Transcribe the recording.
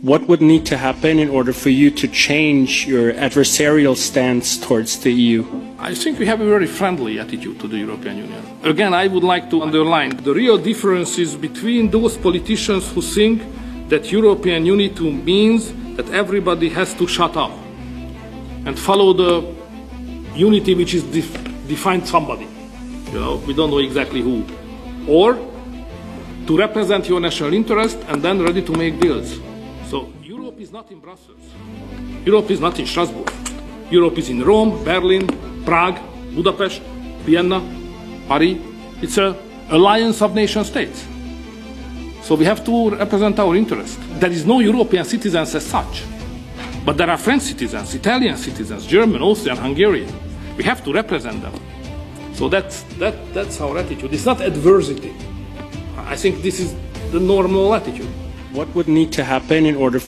What would need to happen in order for you to change your adversarial stance towards the EU? I think we have a very friendly attitude to the European Union. Again, I would like to underline the real differences between those politicians who think that European unity means that everybody has to shut up and follow the unity which is defined somebody. You know, we don't know exactly who. Or to represent your national interest and then ready to make deals. So Europe is not in Brussels. Europe is not in Strasbourg. Europe is in Rome, Berlin, Prague, Budapest, Vienna, Paris. It's an alliance of nation states. So we have to represent our interest. There is no European citizens as such. But there are French citizens, Italian citizens, German, Austrian, Hungarian. We have to represent them. So that's our attitude. It's not adversity. I think this is the normal attitude. What would need to happen in order